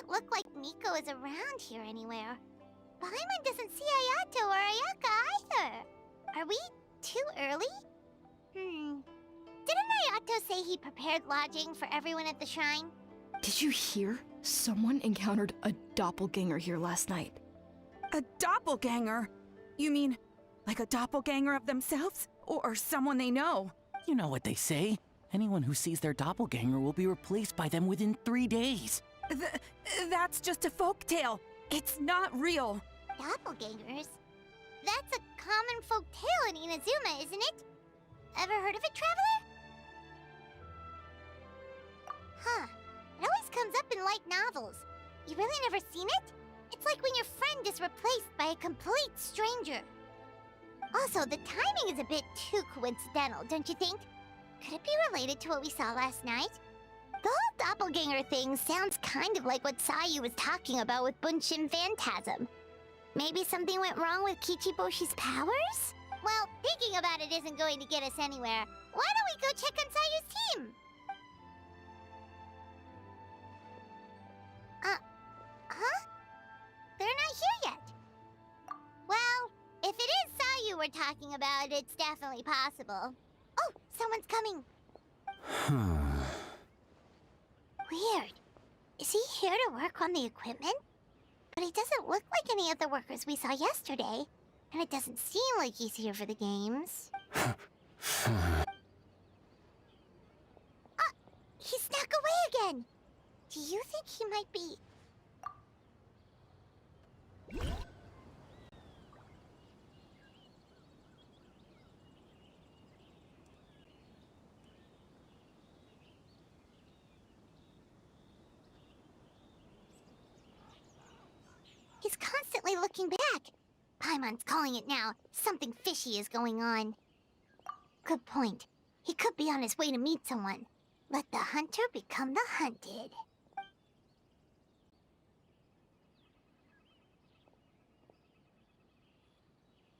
doesn't look like Miko is around here anywhere. Paimon doesn't see Ayato or Ayaka either. Are we too early? Didn't Ayato say he prepared lodging for everyone at the shrine? Did you hear? Someone encountered a doppelganger here last night. A doppelganger? You mean, like a doppelganger of themselves? Or someone they know? You know what they say. Anyone who sees their doppelganger will be replaced by them within 3 days. That's just a folktale. It's not real. Doppelgangers? That's a common folk tale in Inazuma, isn't it? Ever heard of it, Traveler? Huh. It always comes up in light novels. You really never seen it? It's like when your friend is replaced by a complete stranger. Also, the timing is a bit too coincidental, don't you think? Could it be related to what we saw last night? The whole doppelganger thing sounds kind of like what Sayu was talking about with Bunshin Phantasm. Maybe something went wrong with Kichiboshi's powers? Well, thinking about it isn't going to get us anywhere. Why don't we go check on Sayu's team? Huh? They're not here yet. Well, if it is Sayu we're talking about, it's definitely possible. Oh, someone's coming. Weird. Is he here to work on the equipment? But he doesn't look like any of the workers we saw yesterday. And it doesn't seem like he's here for the games. He snuck away again! Do you think he might be... He's constantly looking back. Paimon's calling it now. Something fishy is going on. Good point. He could be on his way to meet someone. Let the hunter become the hunted.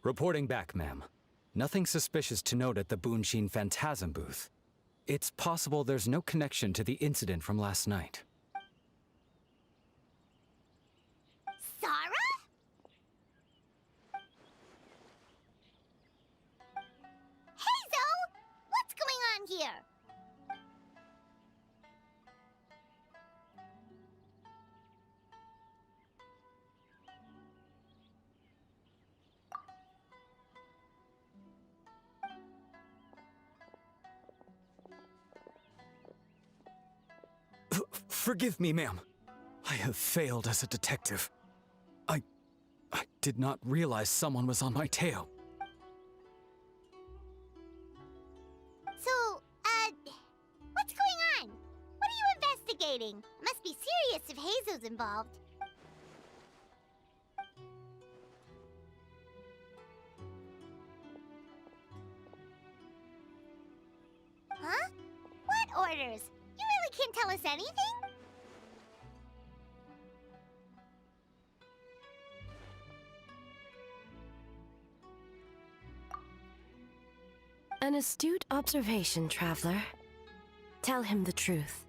Reporting back, ma'am. Nothing suspicious to note at the Bunshin Phantasm booth. It's possible there's no connection to the incident from last night. Sarah? Hazel! What's going on here? Forgive me, ma'am. I have failed as a detective. I did not realize someone was on my tail. So, what's going on? What are you investigating? It must be serious if Hazel's involved. Huh? What orders? You really can't tell us anything? An astute observation, Traveler. Tell him the truth.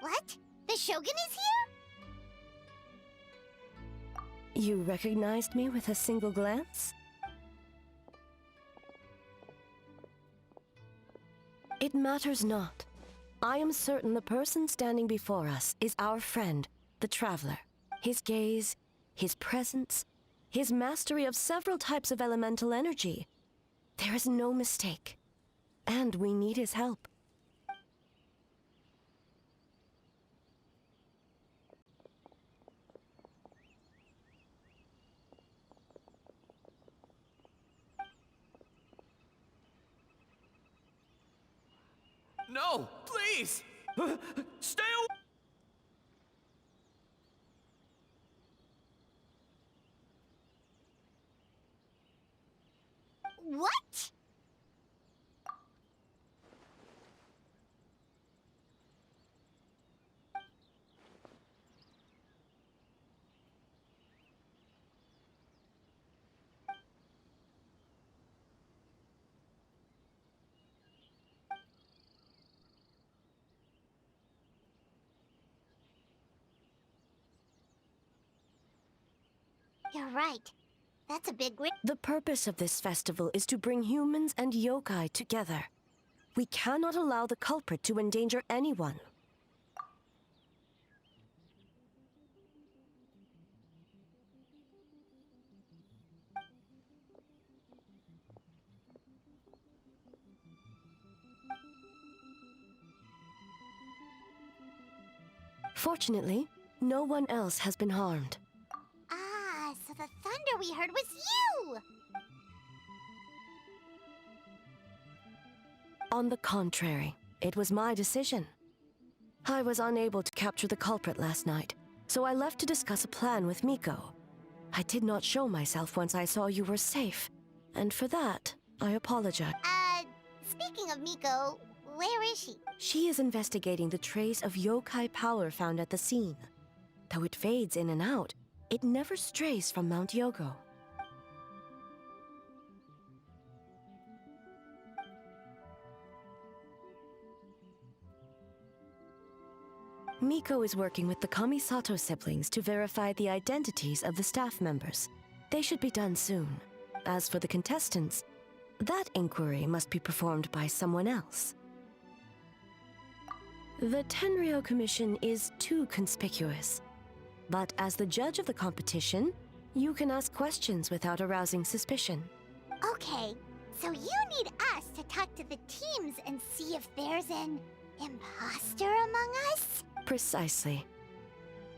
What? The Shogun is here? You recognized me with a single glance? It matters not. I am certain the person standing before us is our friend, the Traveler. His gaze, his presence, his mastery of several types of elemental energy. There is no mistake. And we need his help. No, please! Stay away! What? You're right. That's a big risk. The purpose of this festival is to bring humans and yokai together. We cannot allow the culprit to endanger anyone. Fortunately, no one else has been harmed. Ah, so the thunder we heard was you! On the contrary, it was my decision. I was unable to capture the culprit last night, so I left to discuss a plan with Miko. I did not show myself once I saw you were safe, and for that, I apologize. Speaking of Miko, where is she? She is investigating the trace of yokai power found at the scene. Though it fades in and out, it never strays from Mount Yogo. Miko is working with the Kamisato siblings to verify the identities of the staff members. They should be done soon. As for the contestants, that inquiry must be performed by someone else. The Tenryo Commission is too conspicuous. But as the judge of the competition, you can ask questions without arousing suspicion. Okay, so you need us to talk to the teams and see if there's an imposter among us? Precisely.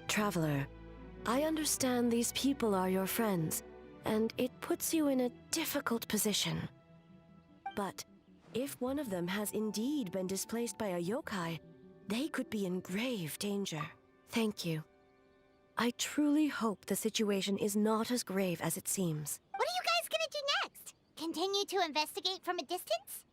Traveler, I understand these people are your friends, and it puts you in a difficult position. But if one of them has indeed been displaced by a yokai, they could be in grave danger. Thank you. I truly hope the situation is not as grave as it seems. What are you guys gonna do next? Continue to investigate from a distance?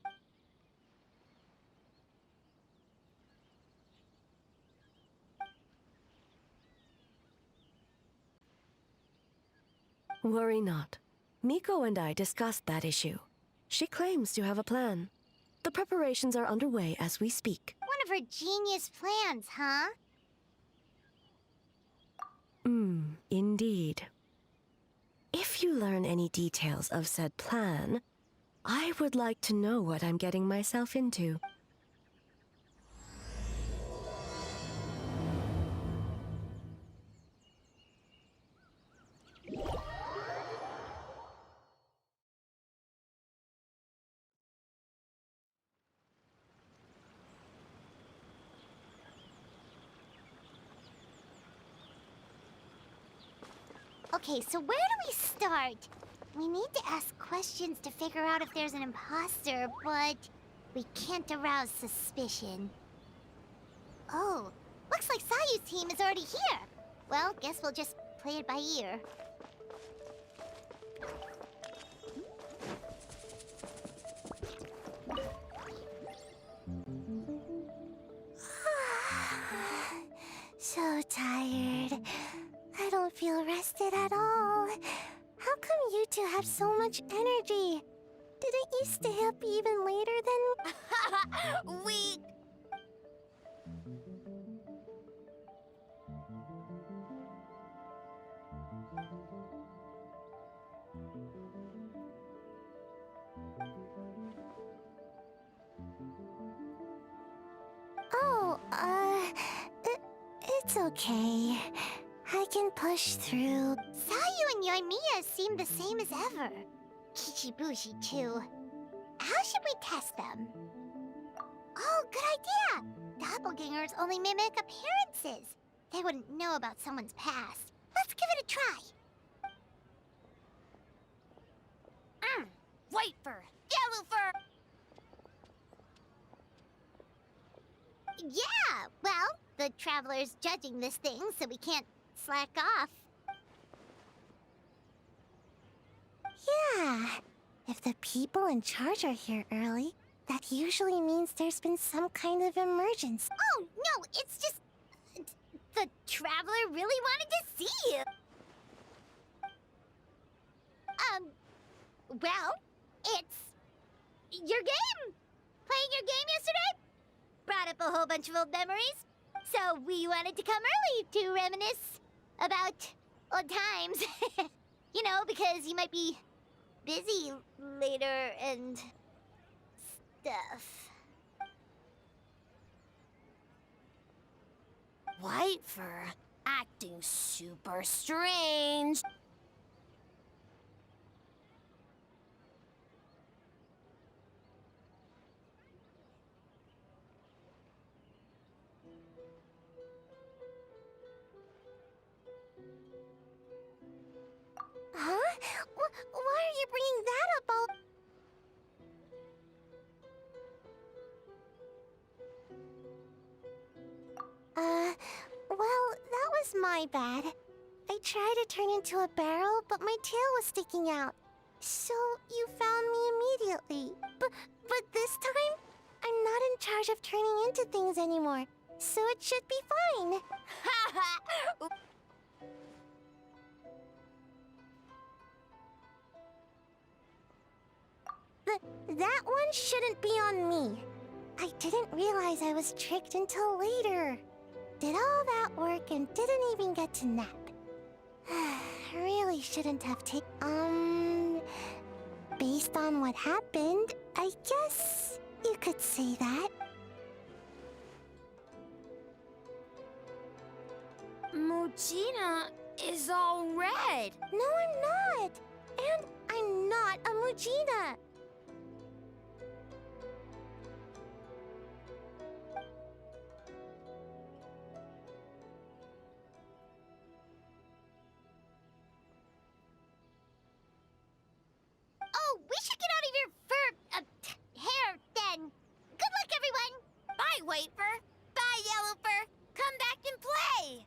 Worry not. Miko and I discussed that issue. She claims to have a plan. The preparations are underway as we speak. One of her genius plans, huh? Indeed. If you learn any details of said plan, I would like to know what I'm getting myself into. Okay, so where do we start? We need to ask questions to figure out if there's an imposter, but we can't arouse suspicion. Oh, looks like Sayu's team is already here. Well, guess we'll just play it by ear. So tired. I don't feel rested at all. How come you two have so much energy? Didn't you stay up even later than... Weak! Oh, it's okay. I can push through. Sayu and Yoimiya seem the same as ever. Kichibushi, too. How should we test them? Oh, good idea! Doppelgangers only mimic appearances. They wouldn't know about someone's past. Let's give it a try. Wait for yellow fur! Yeah, well, the Traveler's judging this thing, so we can't slack off. Yeah, if the people in charge are here early, that usually means there's been some kind of emergency. Oh, no, it's just... the Traveler really wanted to see you. Well, it's... your game! Playing your game yesterday? Brought up a whole bunch of old memories. So we wanted to come early to reminisce about old times. You know, because you might be busy later and stuff. White fur acting super strange. Huh? Why are you bringing that up all... Well, that was my bad. I tried to turn into a barrel, but my tail was sticking out. So you found me immediately. But this time, I'm not in charge of turning into things anymore. So it should be fine. That one shouldn't be on me. I didn't realize I was tricked until later. Did all that work and didn't even get to nap. Really shouldn't have taken... Based on what happened, I guess you could say that. Mujina is all red. No, I'm not. And I'm not a Mujina. Oh, we should get out of your fur... hair, then. Good luck, everyone! Bye, White fur. Bye, Yellow fur. Come back and play.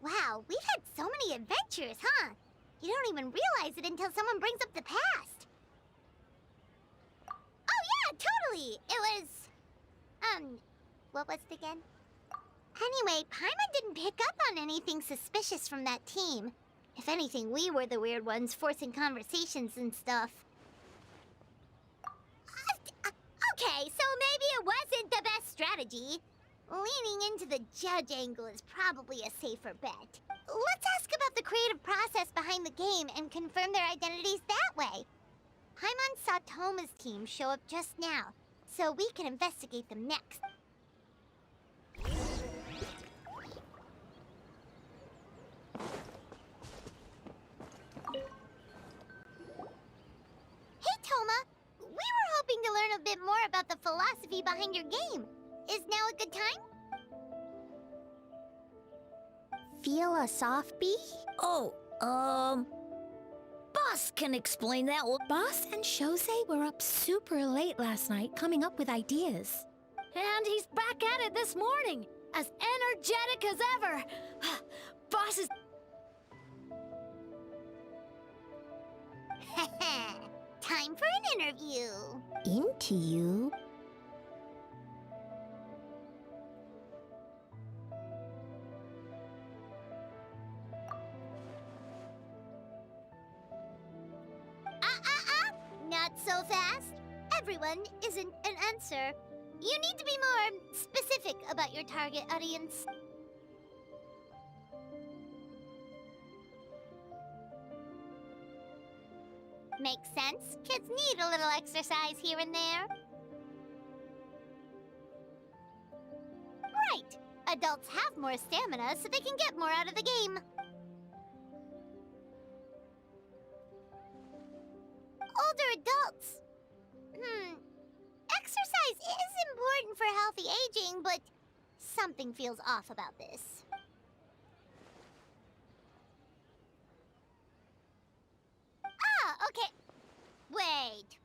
Wow, we've had so many adventures, huh? You don't even realize it until someone brings up the past. Oh yeah, totally! It was... what was it again? Anyway, Paimon didn't pick up on anything suspicious from that team. If anything, we were the weird ones forcing conversations and stuff. Okay, so maybe it wasn't the best strategy. Leaning into the judge angle is probably a safer bet. Let's ask about the creative process behind the game and confirm their identities that way. Paimon saw Toma's team show up just now, so we can investigate them next. Hey, Toma! We were hoping to learn a bit more about the philosophy behind your game. Is now a good time? Feel a soft bee? Oh, Boss can explain that. Boss and Shosei were up super late last night coming up with ideas. And he's back at it this morning, as energetic as ever. Boss is... Time for an interview. Into you? Not so fast. Everyone isn't an answer. You need to be more specific about your target audience. Makes sense. Kids need a little exercise here and there. Right. Adults have more stamina, so they can get more out of the game. Older adults. Exercise is important for healthy aging, but something feels off about this. Ah, okay. Wait.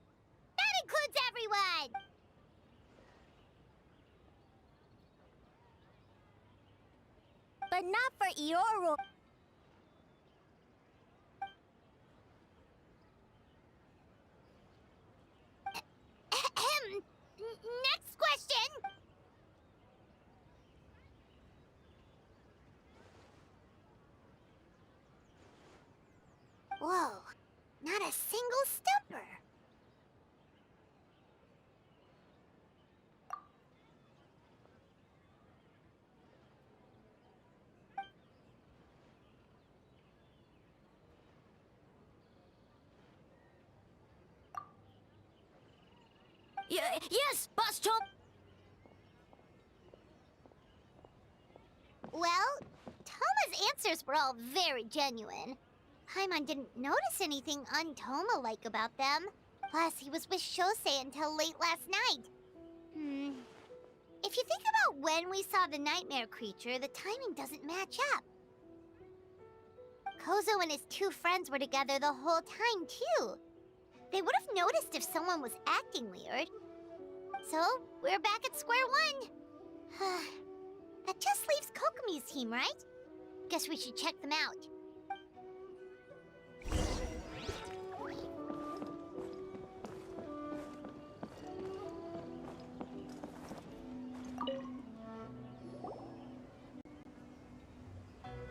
That includes everyone! But not for Ioru. Next question! Whoa, not a single stumper. Yes, Boss Chomp! Well, Toma's answers were all very genuine. Paimon didn't notice anything un-Toma-like about them. Plus, he was with Shosei until late last night. If you think about when we saw the nightmare creature, the timing doesn't match up. Kozo and his two friends were together the whole time, too. They would have noticed if someone was acting weird. So, we're back at square one. That just leaves Kokomi's team, right? Guess we should check them out.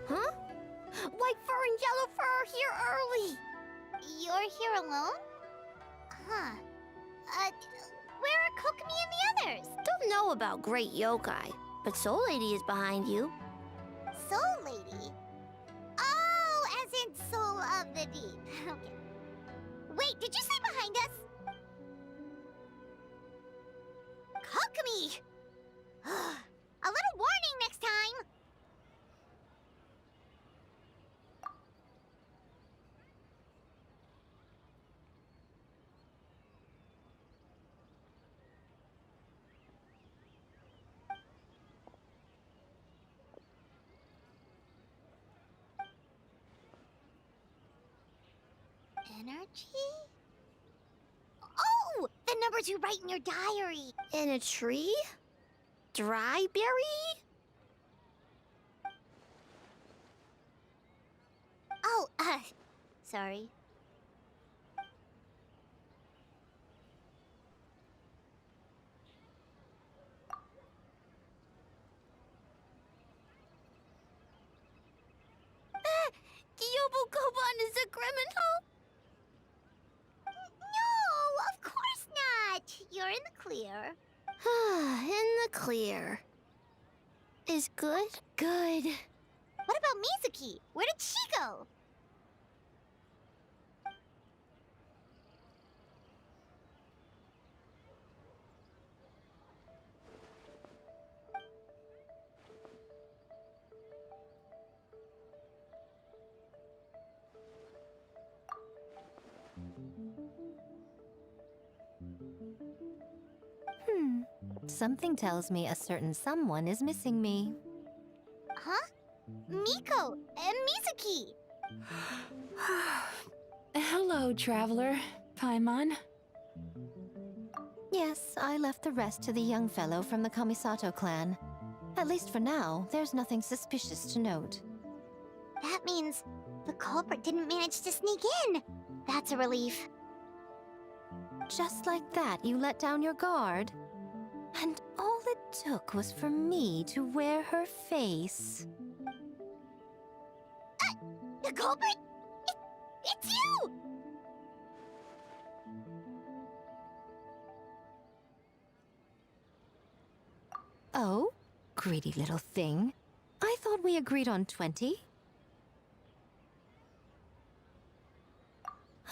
Huh? White fur and yellow fur are here early! You're here alone? Huh. Where are Kokomi and the others? Don't know about Great Yokai, but Soul Lady is behind you. Soul Lady? Oh, as in Soul of the Deep. Okay. Wait, did you say behind us? Kokomi! A little warning next time! Energy? Oh! The numbers you write in your diary! In a tree? Dry berry? Oh, sorry. Kyobu Koban is a criminal? No, of course not! You're in the clear. In the clear. Is good? Good. What about Mizuki? Where did she go? Something tells me a certain someone is missing me. Huh? Miko and Mizuki! Hello, traveler. Paimon. Yes, I left the rest to the young fellow from the Kamisato clan. At least for now, there's nothing suspicious to note. That means the culprit didn't manage to sneak in. That's a relief. Just like that, you let down your guard? And all it took was for me to wear her face. The culprit? It's you! Oh? Greedy little thing. I thought we agreed on 20.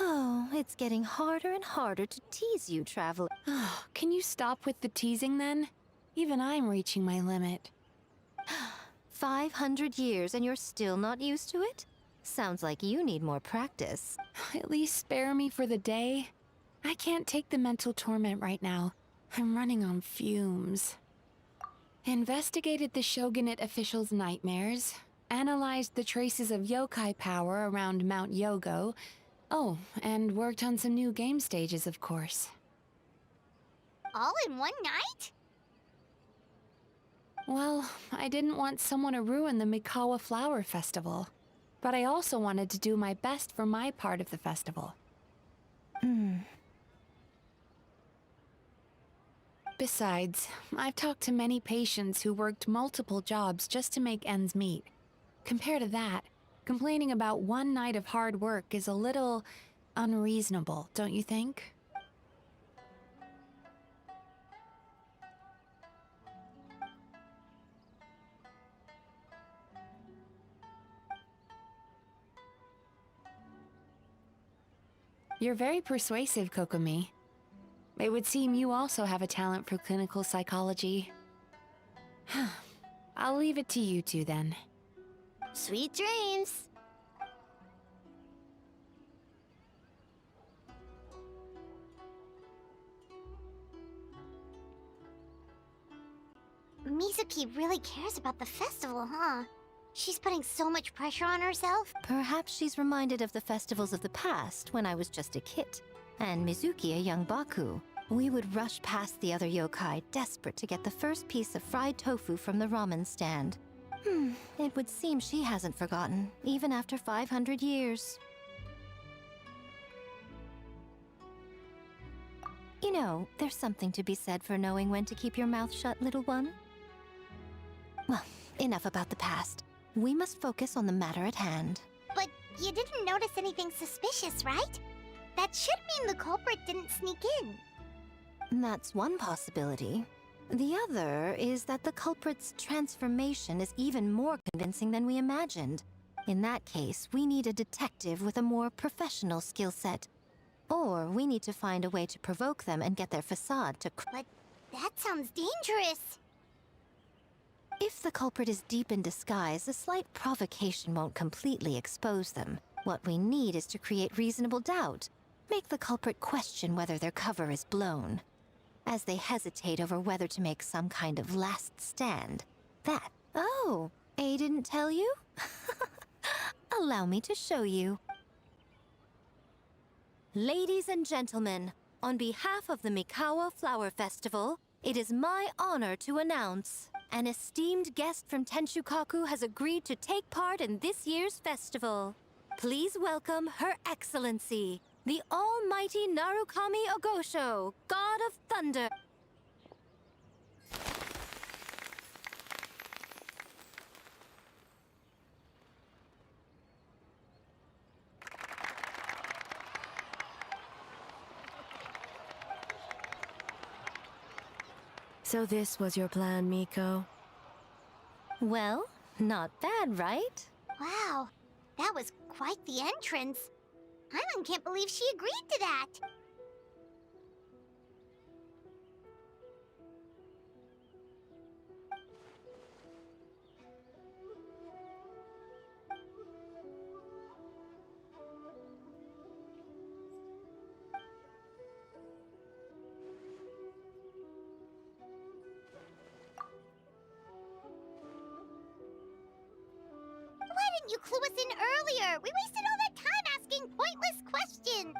Oh, it's getting harder and harder to tease you, traveler. Oh, can you stop with the teasing then? Even I'm reaching my limit. 500 years and you're still not used to it? Sounds like you need more practice. At least spare me for the day. I can't take the mental torment right now. I'm running on fumes. Investigated the Shogunate officials' nightmares, analyzed the traces of yokai power around Mount Yogo. Oh, and worked on some new game stages, of course. All in one night? Well, I didn't want someone to ruin the Mikawa Flower Festival. But I also wanted to do my best for my part of the festival. Besides, I've talked to many patients who worked multiple jobs just to make ends meet. Compared to that, complaining about one night of hard work is a little unreasonable, don't you think? You're very persuasive, Kokomi. It would seem you also have a talent for clinical psychology. I'll leave it to you two then. Sweet dreams! Mizuki really cares about the festival, huh? She's putting so much pressure on herself. Perhaps she's reminded of the festivals of the past when I was just a kid, and Mizuki a young Baku. We would rush past the other yokai, desperate to get the first piece of fried tofu from the ramen stand. It would seem she hasn't forgotten, even after 500 years. You know, there's something to be said for knowing when to keep your mouth shut, little one. Well, enough about the past. We must focus on the matter at hand. But you didn't notice anything suspicious, right? That should mean the culprit didn't sneak in. That's one possibility. The other is that the culprit's transformation is even more convincing than we imagined. In that case, we need a detective with a more professional skill set. Or we need to find a way to provoke them and get their facade to But that sounds dangerous. If the culprit is deep in disguise, a slight provocation won't completely expose them. What we need is to create reasonable doubt. Make the culprit question whether their cover is blown. As they hesitate over whether to make some kind of last stand. That... Oh, A didn't tell you? Allow me to show you. Ladies and gentlemen, on behalf of the Mikawa Flower Festival, it is my honor to announce an esteemed guest from Tenshukaku has agreed to take part in this year's festival. Please welcome Her Excellency, the Almighty Narukami Ogosho, God of Thunder. So this was your plan, Miko? Well, not bad, right? Wow, that was quite the entrance. Paimon can't believe she agreed to that. Why didn't you clue us in earlier? We wasted all that time asking pointless questions.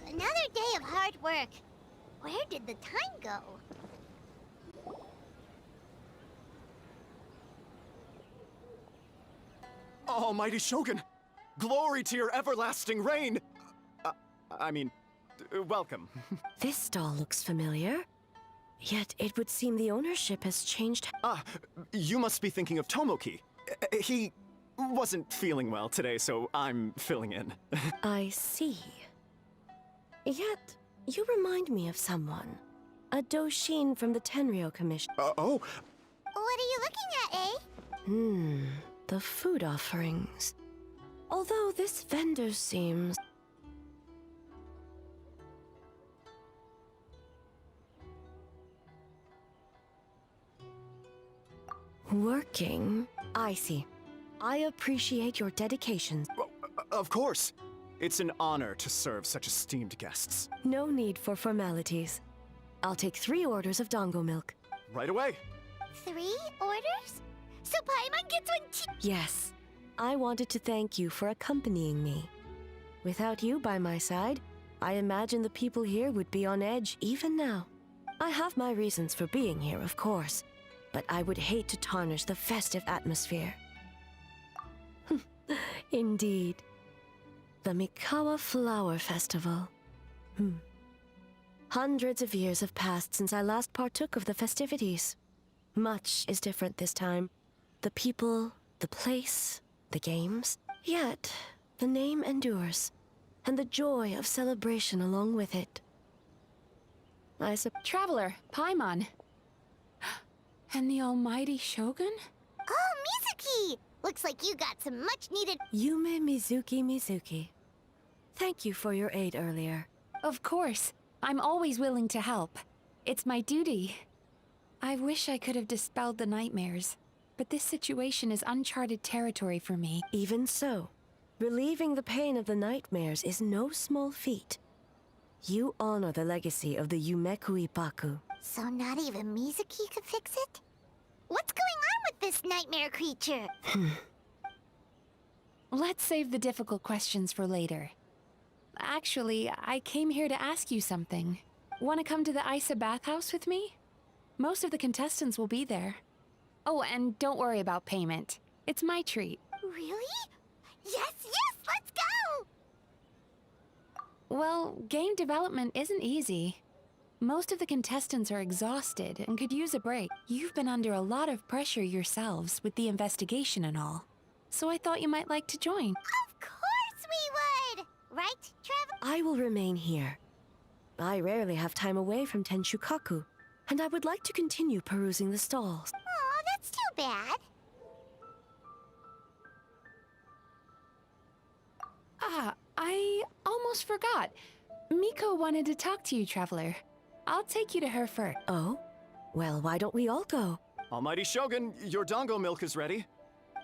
Another day of hard work. Where did the time go? Almighty Shogun! Glory to your everlasting reign! Welcome. This stall looks familiar. Yet it would seem the ownership has changed. You must be thinking of Tomoki. He wasn't feeling well today, so I'm filling in. I see. Yet, you remind me of someone. A Doshin from the Tenryo Commission. Oh? What are you looking at, eh? The food offerings. Although this vendor seems... working. I see. I appreciate your dedication. Of course. It's an honor to serve such esteemed guests. No need for formalities. I'll take 3 orders of dango milk. Right away. 3 orders? So Paimon gets one too? Yes. I wanted to thank you for accompanying me. Without you by my side, I imagine the people here would be on edge even now. I have my reasons for being here, of course, but I would hate to tarnish the festive atmosphere. Indeed. The Mikawa Flower Festival. Hundreds of years have passed since I last partook of the festivities. Much is different this time. The people, the place, the games. Yet, the name endures, and the joy of celebration along with it. Traveler, Paimon. And the almighty Shogun? Oh, Mizuki! Looks like you got some much-needed... Yume Mizuki. Thank you for your aid earlier. Of course. I'm always willing to help. It's my duty. I wish I could have dispelled the nightmares, but this situation is uncharted territory for me. Even so, relieving the pain of the nightmares is no small feat. You honor the legacy of the Yumeku Ippaku. So not even Mizuki could fix it? What's going on with this nightmare creature? Let's save the difficult questions for later. Actually, I came here to ask you something. Want to come to the Isa bathhouse with me? Most of the contestants will be there. Oh, and don't worry about payment. It's my treat. Really? Yes, let's go! Well, game development isn't easy. Most of the contestants are exhausted and could use a break. You've been under a lot of pressure yourselves with the investigation and all. So I thought you might like to join. Of course we would! Right, Trevor? I will remain here. I rarely have time away from Tenshukaku, and I would like to continue perusing the stalls. Aw, that's too bad. I almost forgot. Miko wanted to talk to you, Traveler. I'll take you to her first. Oh? Well, why don't we all go? Almighty Shogun, your dango milk is ready.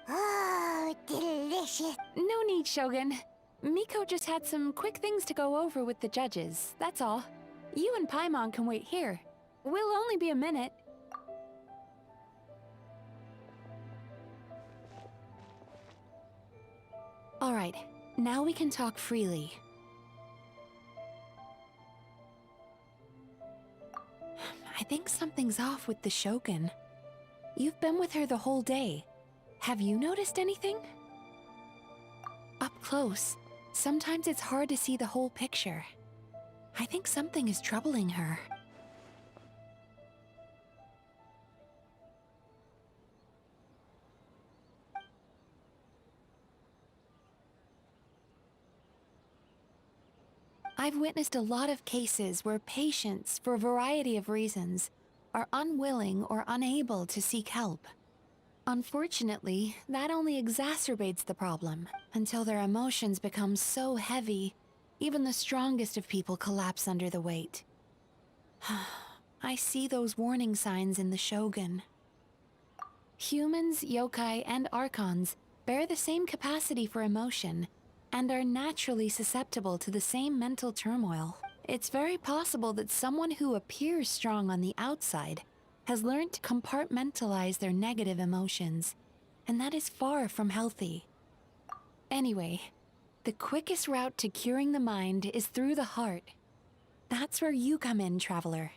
Oh, delicious. No need, Shogun. Miko just had some quick things to go over with the judges, that's all. You and Paimon can wait here. We'll only be a minute. All right, now we can talk freely. I think something's off with the Shogun. You've been with her the whole day. Have you noticed anything? Up close, sometimes it's hard to see the whole picture. I think something is troubling her. I've witnessed a lot of cases where patients, for a variety of reasons, are unwilling or unable to seek help. Unfortunately, that only exacerbates the problem until their emotions become so heavy, even the strongest of people collapse under the weight. I see those warning signs in the Shogun. Humans, yokai, and archons bear the same capacity for emotion and are naturally susceptible to the same mental turmoil. It's very possible that someone who appears strong on the outside has learned to compartmentalize their negative emotions, and that is far from healthy. Anyway, the quickest route to curing the mind is through the heart. That's where you come in, Traveler.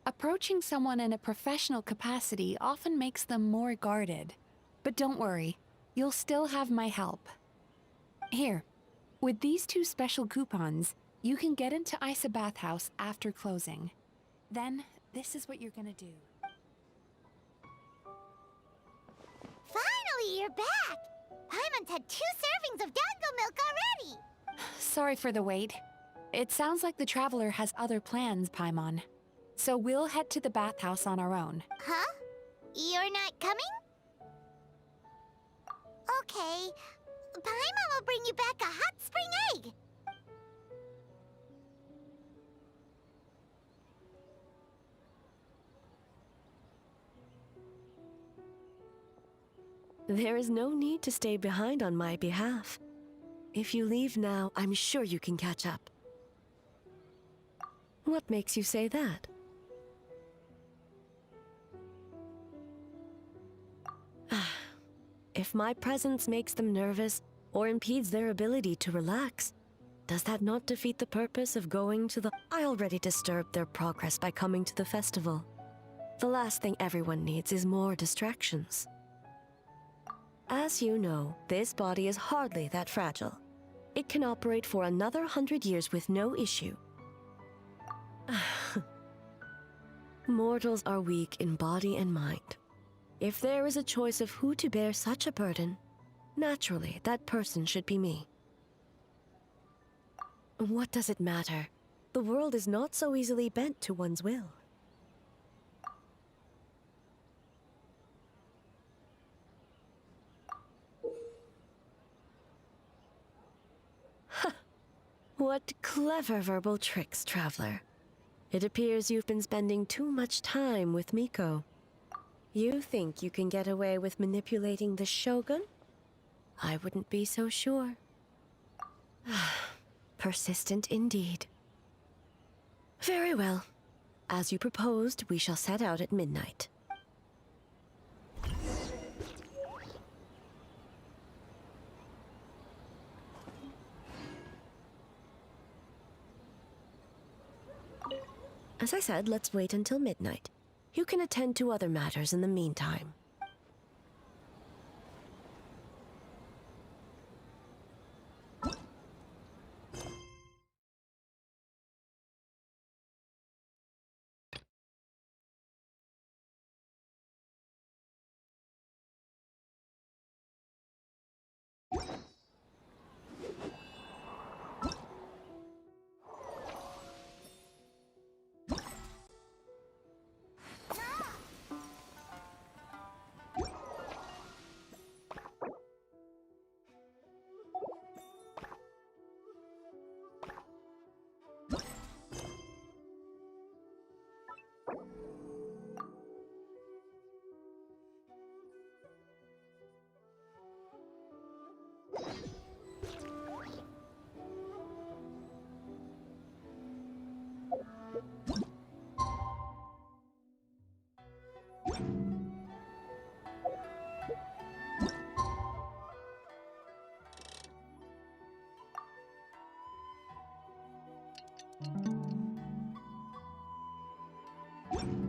Approaching someone in a professional capacity often makes them more guarded. But don't worry, you'll still have my help. Here, with these 2 special coupons, you can get into Isa Bathhouse after closing. Then, this is what you're gonna do. Finally, you're back! Paimon's had 2 servings of dango milk already! Sorry for the wait. It sounds like the Traveler has other plans, Paimon. So we'll head to the bathhouse on our own. Huh? You're not coming? Okay. Paimon will bring you back a hot spring egg! There is no need to stay behind on my behalf. If you leave now, I'm sure you can catch up. What makes you say that? If my presence makes them nervous or impedes their ability to relax, does that not defeat the purpose of going to the... I already disturbed their progress by coming to the festival. The last thing everyone needs is more distractions. As you know, this body is hardly that fragile. It can operate for another 100 years with no issue. Mortals are weak in body and mind. If there is a choice of who to bear such a burden, naturally, that person should be me. What does it matter? The world is not so easily bent to one's will. What clever verbal tricks, Traveler. It appears you've been spending too much time with Miko. You think you can get away with manipulating the Shogun? I wouldn't be so sure. Persistent indeed. Very well. As you proposed, we shall set out at midnight. As I said, let's wait until midnight. You can attend to other matters in the meantime.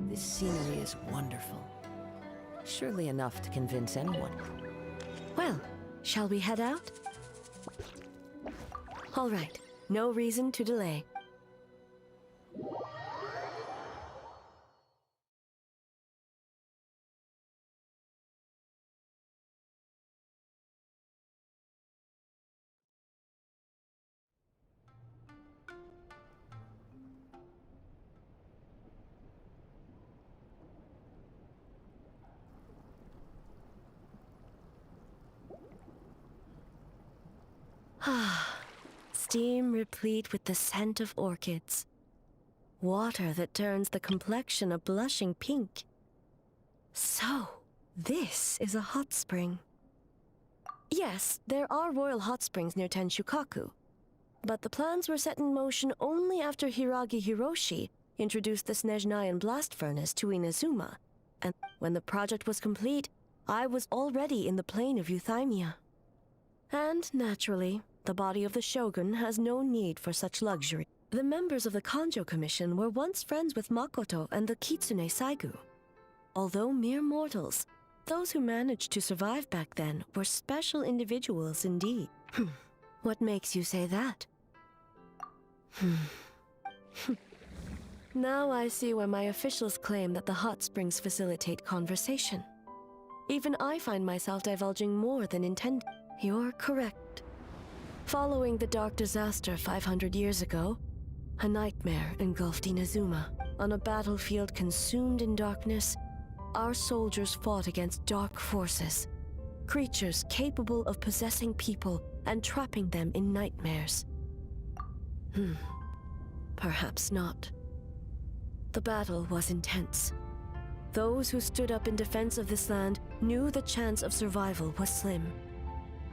This scenery is wonderful. Surely enough to convince anyone. Well, shall we head out? All right, no reason to delay. Steam replete with the scent of orchids. Water that turns the complexion a blushing pink. So, this is a hot spring. Yes, there are royal hot springs near Tenshukaku, but the plans were set in motion only after Hiragi Hiroshi introduced the Snezhnayan blast furnace to Inazuma, and when the project was complete, I was already in the plain of Euthymia. And, naturally, the body of the Shogun has no need for such luxury. The members of the Kanjo Commission were once friends with Makoto and the Kitsune Saigu. Although mere mortals, those who managed to survive back then were special individuals indeed. What makes you say that? Now I see why my officials claim that the hot springs facilitate conversation. Even I find myself divulging more than intended. You're correct. Following the dark disaster 500 years ago, a nightmare engulfed Inazuma. On a battlefield consumed in darkness, our soldiers fought against dark forces, creatures capable of possessing people and trapping them in nightmares. Perhaps not. The battle was intense. Those who stood up in defense of this land knew the chance of survival was slim.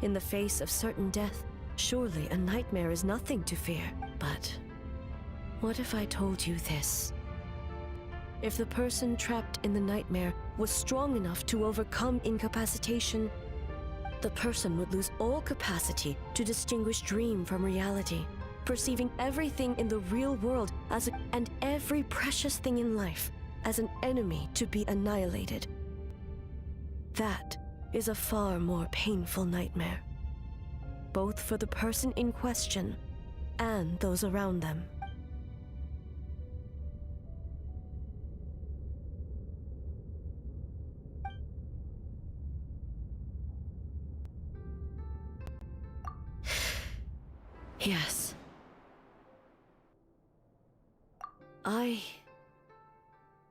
In the face of certain death, surely a nightmare is nothing to fear. But what if I told you this? If the person trapped in the nightmare was strong enough to overcome incapacitation, the person would lose all capacity to distinguish dream from reality, perceiving everything in the real world and every precious thing in life as an enemy to be annihilated. That is a far more painful nightmare, both for the person in question and those around them. Yes. I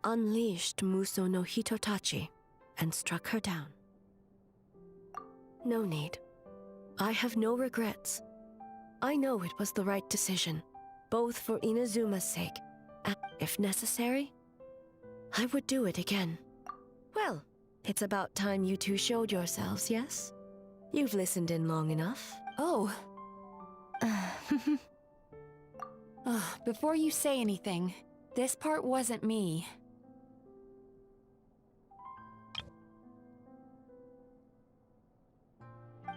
unleashed Muso no Hitotachi and struck her down. No need. I have no regrets. I know it was the right decision, both for Inazuma's sake, and if necessary, I would do it again. Well, it's about time you two showed yourselves, yes? You've listened in long enough. Oh. Before you say anything, this part wasn't me.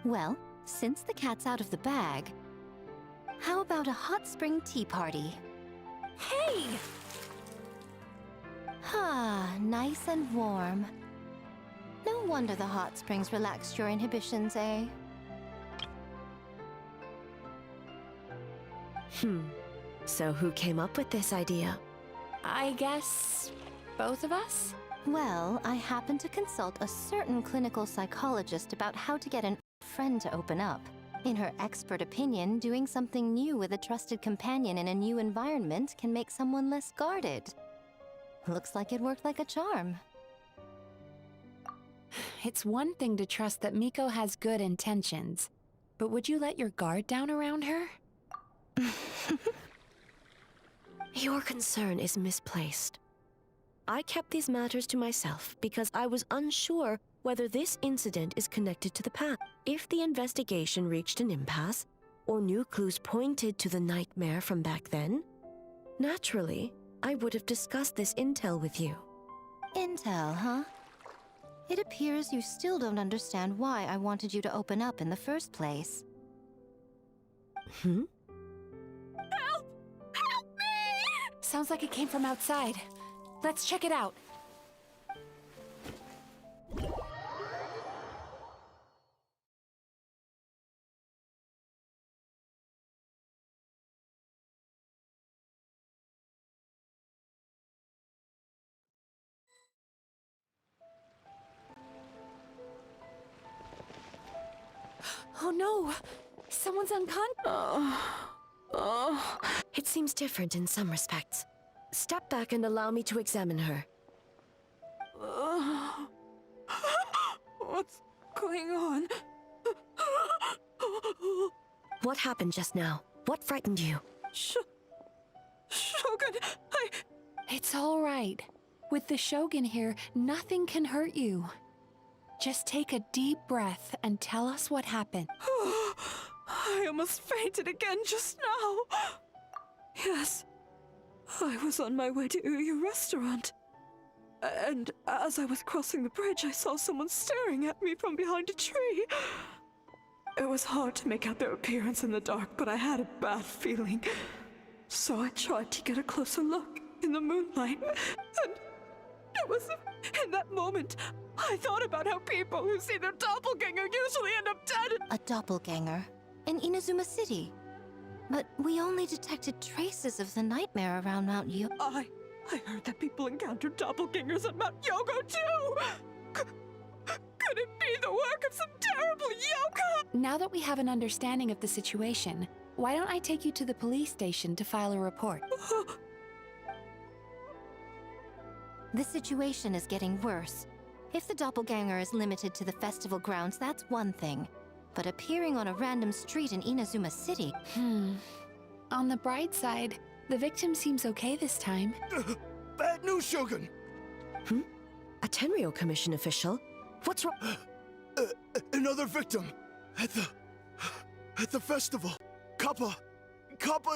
Well, since the cat's out of the bag, how about a hot spring tea party? Hey! Ah, nice and warm. No wonder the hot springs relaxed your inhibitions, eh? So who came up with this idea? I guess both of us? Well, I happened to consult a certain clinical psychologist about how to get a friend to open up. In her expert opinion, doing something new with a trusted companion in a new environment can make someone less guarded. Looks like it worked like a charm. It's one thing to trust that Miko has good intentions, but would you let your guard down around her? Your concern is misplaced. I kept these matters to myself because I was unsure whether this incident is connected to the past. If the investigation reached an impasse, or new clues pointed to the nightmare from back then, naturally, I would have discussed this intel with you. Intel, huh? It appears you still don't understand why I wanted you to open up in the first place. Hmm? Sounds like it came from outside. Let's check it out. Oh no! Someone's unconscious. It seems different in some respects. Step back and allow me to examine her. What's going on? What happened just now? What frightened you? Shogun, It's all right. With the Shogun here, nothing can hurt you. Just take a deep breath and tell us what happened. I almost fainted again just now. Yes, I was on my way to your restaurant. And as I was crossing the bridge, I saw someone staring at me from behind a tree. It was hard to make out their appearance in the dark, but I had a bad feeling. So I tried to get a closer look in the moonlight. And it was in that moment I thought about how people who see their doppelganger usually end up dead. A doppelganger? In Inazuma City? But we only detected traces of the nightmare around Mount Yo. I heard that people encountered doppelgangers on Mount Yogo too! Could it be the work of some terrible yokai? Now that we have an understanding of the situation, why don't I take you to the police station to file a report? The situation is getting worse. If the doppelganger is limited to the festival grounds, that's one thing. But appearing on a random street in Inazuma City... On the bright side, the victim seems okay this time. Bad news, Shogun! A Tenryo Commission official? What's wrong? Another victim! At the festival! Kappa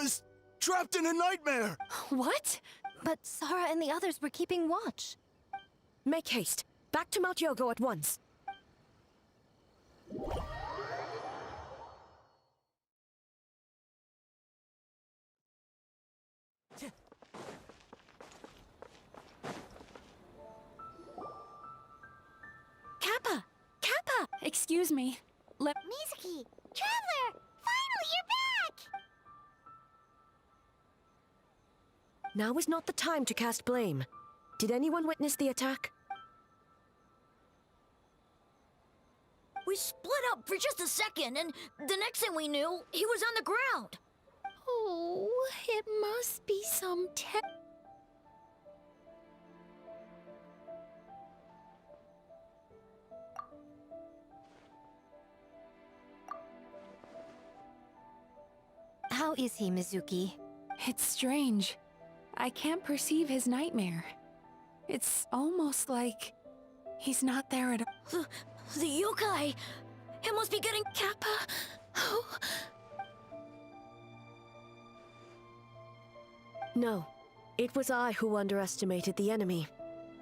is trapped in a nightmare! What? But Sara and the others were keeping watch. Make haste. Back to Mount Yogo at once. Excuse me. Mizuki! Traveler! Finally, you're back! Now is not the time to cast blame. Did anyone witness the attack? We split up for just a second, and the next thing we knew, he was on the ground. Oh, it must be some How is he, Mizuki? It's strange. I can't perceive his nightmare. It's almost like he's not there at all. The yokai! It must be getting Kappa! Oh. No. It was I who underestimated the enemy.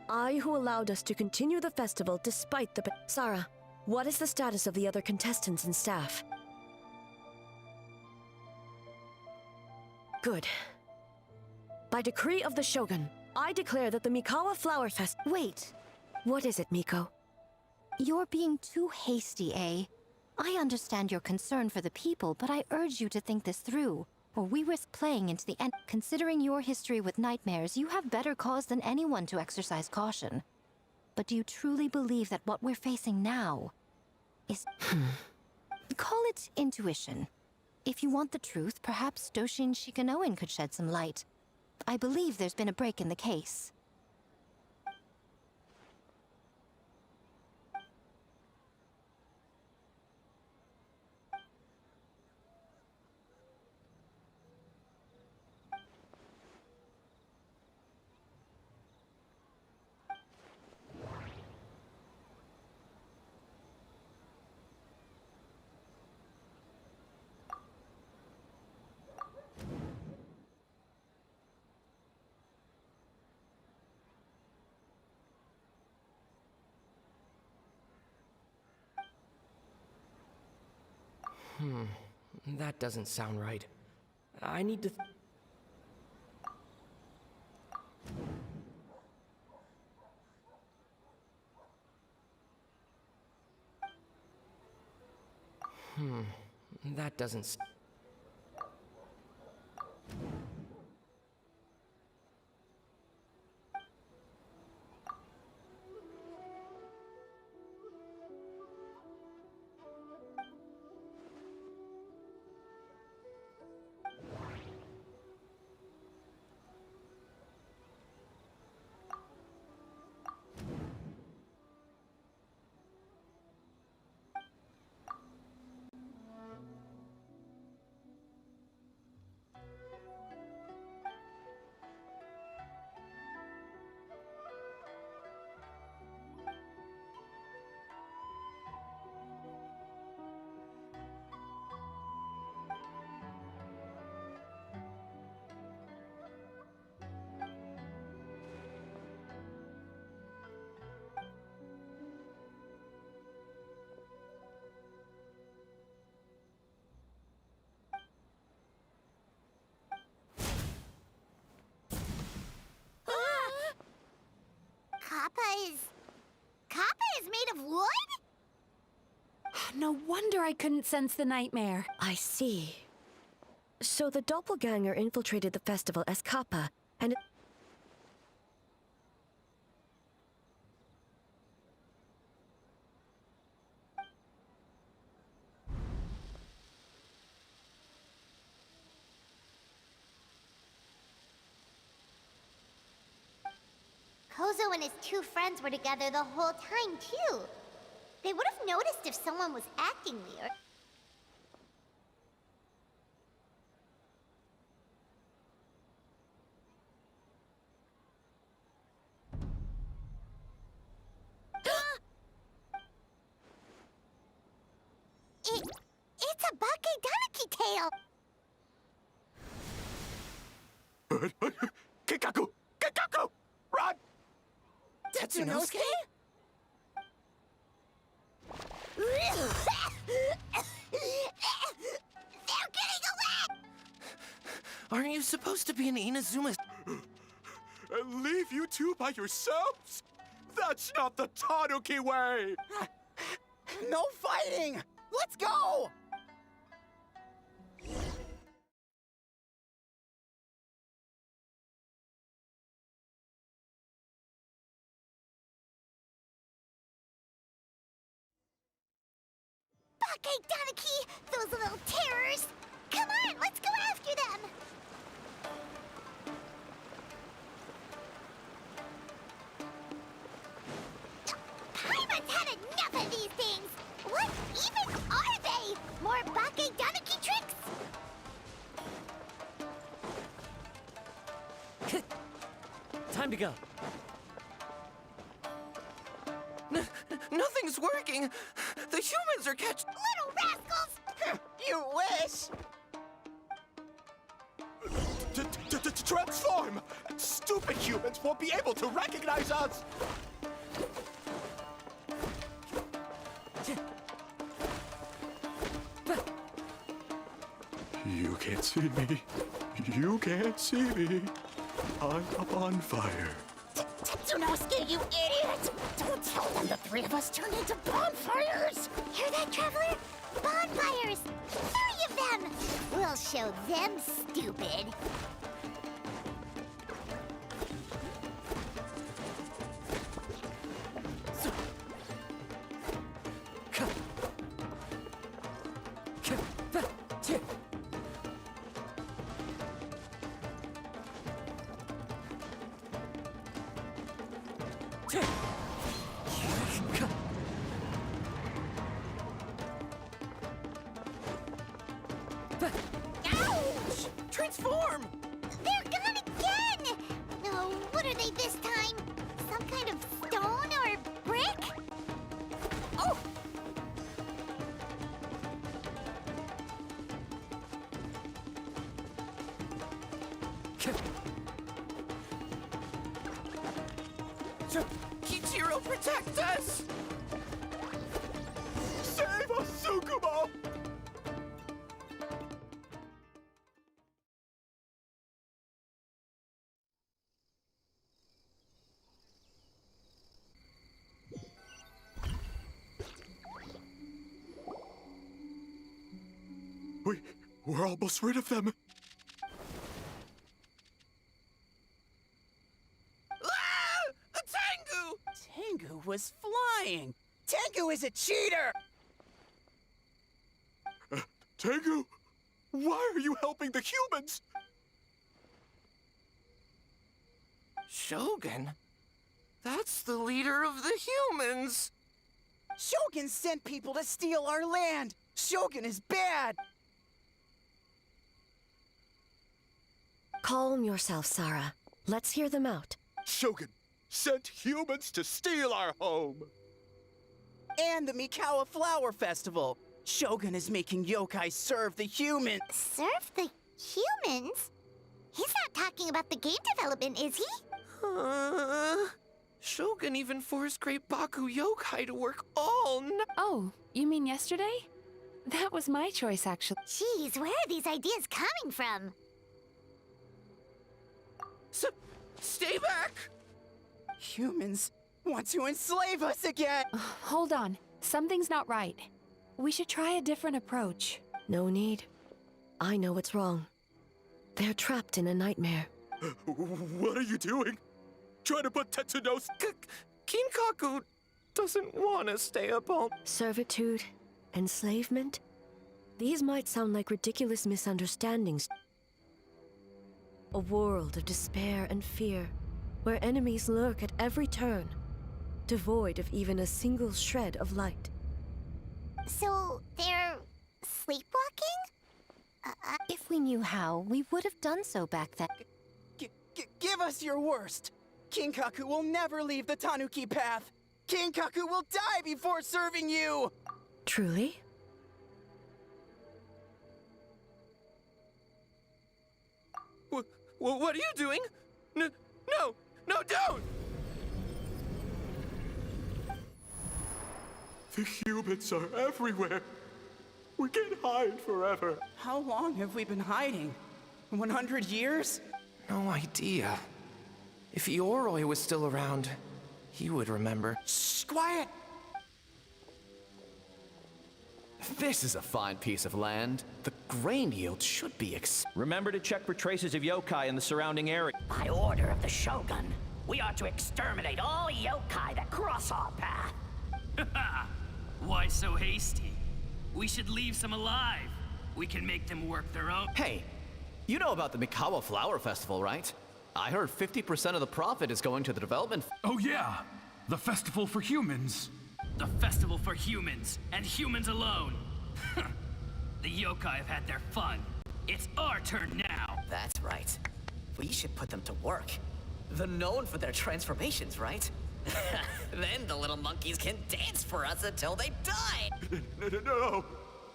I who allowed us to continue the festival despite the... Sarah, what is the status of the other contestants and staff? Good. By decree of the Shogun, I declare that the Mikawa Flower Fest... Wait. What is it, Miko? You're being too hasty, eh? I understand your concern for the people, but I urge you to think this through, or we risk playing into the end. Considering your history with nightmares, you have better cause than anyone to exercise caution. But do you truly believe that what we're facing now is... Call it intuition. If you want the truth, perhaps Doshin Shikanoin could shed some light. I believe there's been a break in the case. That doesn't sound right. I need to... That doesn't... Kappa is made of wood? No wonder I couldn't sense the nightmare. I see. So the doppelganger infiltrated the festival as Kappa, and... Kozo and his two friends were together the whole time, too. They would have noticed if someone was acting weird. It's a Bakedaniki tail! Kikaku! Kikaku! Run! Tetsunosuke? They're getting away! Aren't you supposed to be in Inazuma's... And leave you two by yourselves? That's not the Tanuki way! No fighting! Let's go! Okay, Donaki! Those little terrors! Come on, let's go after them! Paimon's had enough of these things! What even are they? More Bake Donaki tricks? Time to go. Nothing's working. The humans are catch. Little rascals! You wish! Transform! Stupid humans won't be able to recognize us! You can't see me. You can't see me. I'm up on fire. Tetsunosuke, you idiot! Don't tell them the three of us turned into bonfires! Hear that, Traveler? Bonfires! 3 of them! We'll show them stupid. Ouch! Transform! They're gone again! No, what are they this time? Some kind of stone or brick? Oh! Kichiro, protect us! Save us, Tsukumo! We're almost rid of them. Ah! A Tengu! Tengu was flying! Tengu is a cheater! Tengu, why are you helping the humans? Shogun? That's the leader of the humans! Shogun sent people to steal our land! Shogun is bad! Calm yourself, Sarah. Let's hear them out. Shogun sent humans to steal our home. And the Mikawa Flower Festival. Shogun is making yokai serve the humans. Serve the humans? He's not talking about the game development, is he? Shogun even forced Great Baku Yokai to work all night. Oh, you mean yesterday? That was my choice, actually. Jeez, where are these ideas coming from? Stay back! Humans want to enslave us again! Hold on. Something's not right. We should try a different approach. No need. I know what's wrong. They're trapped in a nightmare. What are you doing? Trying to put Tetsuno's... Kinkaku doesn't want to stay up all... Servitude, enslavement? These might sound like ridiculous misunderstandings. A world of despair and fear, where enemies lurk at every turn, devoid of even a single shred of light. So, they're sleepwalking? If we knew how, we would have done so back then. Give us your worst! Kinkaku will never leave the Tanuki path! Kinkaku will die before serving you! Truly? What are you doing? No, don't! The humans are everywhere. We can't hide forever. How long have we been hiding? 100 years? No idea. If Ioroi was still around, he would remember. Shh, quiet! This is a fine piece of land. The grain yield should be Remember to check for traces of yokai in the surrounding area. By order of the Shogun, we are to exterminate all yokai that cross our path. Why so hasty? We should leave some alive. We can make them work their own. Hey, you know about the Mikawa Flower Festival, right? I heard 50% of the profit is going to the development. Oh yeah, the festival for humans. The festival for humans, and humans alone. The yokai have had their fun. It's our turn now. That's right. We should put them to work. They're known for their transformations, right? Then the little monkeys can dance for us until they die! No!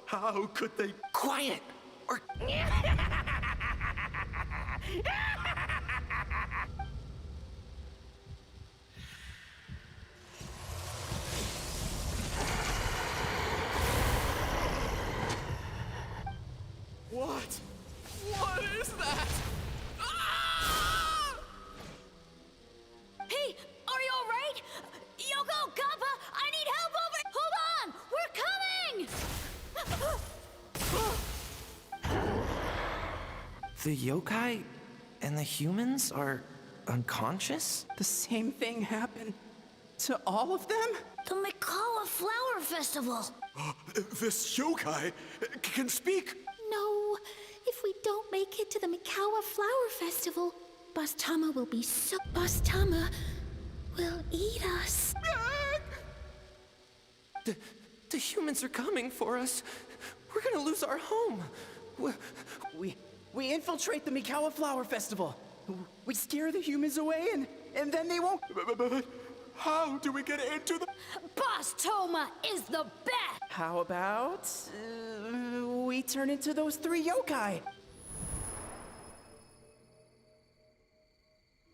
How could they? Quiet! Or... What? What is that? Hey, are you alright? Yoko, Kappa, I need help over... Hold on! We're coming! The yokai and the humans are unconscious? The same thing happened to all of them? The Mikawa Flower Festival! This yokai can speak! No, if we don't make it to the Mikawa Flower Festival, Boss Tama will be so... Boss Tama will eat us. The humans are coming for us. We're gonna lose our home. We infiltrate the Mikawa Flower Festival. We scare the humans away and then they won't... But how do we get into the... Boss Toma is the best! How about... we turn into those 3 yokai?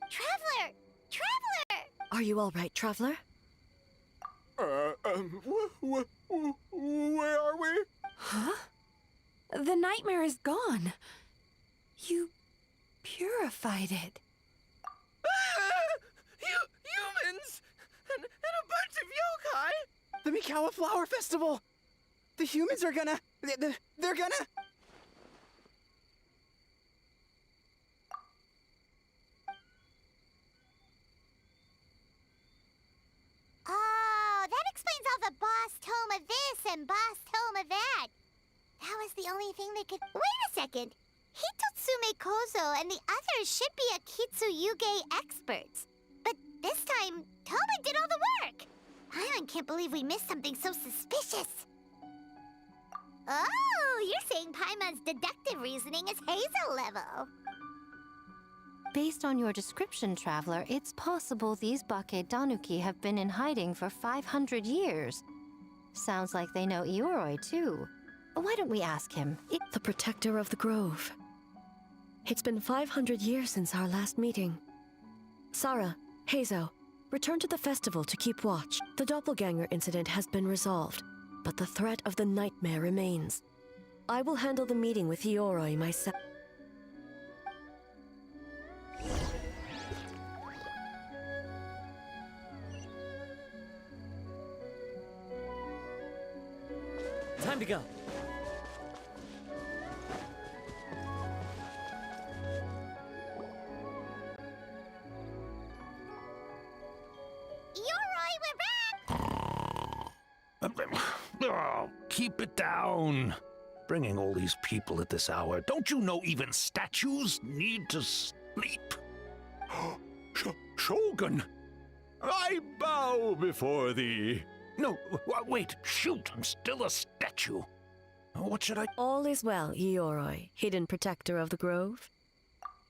Traveler! Traveler! Are you all right, Traveler? Where are we? Huh? The nightmare is gone. You purified it. Humans! And a bunch of yokai! The Mikawa Flower Festival! The humans are gonna... They're gonna... Oh, that explains all the Boss Toma this and Boss Toma that. That was the only thing they could... Wait a second! Hitotsume Kozo and the others should be Akitsuyuge experts. But this time, Toma did all the work! Paimon can't believe we missed something so suspicious. Oh, you're saying Paimon's deductive reasoning is Hazel level. Based on your description, Traveler, it's possible these Bake Danuki have been in hiding for 500 years. Sounds like they know Ioroi, too. Why don't we ask him? The protector of the grove. It's been 500 years since our last meeting. Sarah, Heizo, return to the festival to keep watch. The doppelganger incident has been resolved, but the threat of the nightmare remains. I will handle the meeting with Ioroi myself. Time to go. Oh, keep it down. Bringing all these people at this hour. Don't you know even statues need to sleep? Shogun, I bow before thee. No, wait, shoot, I'm still a statue. What should I... All is well, Ioroi, hidden protector of the grove.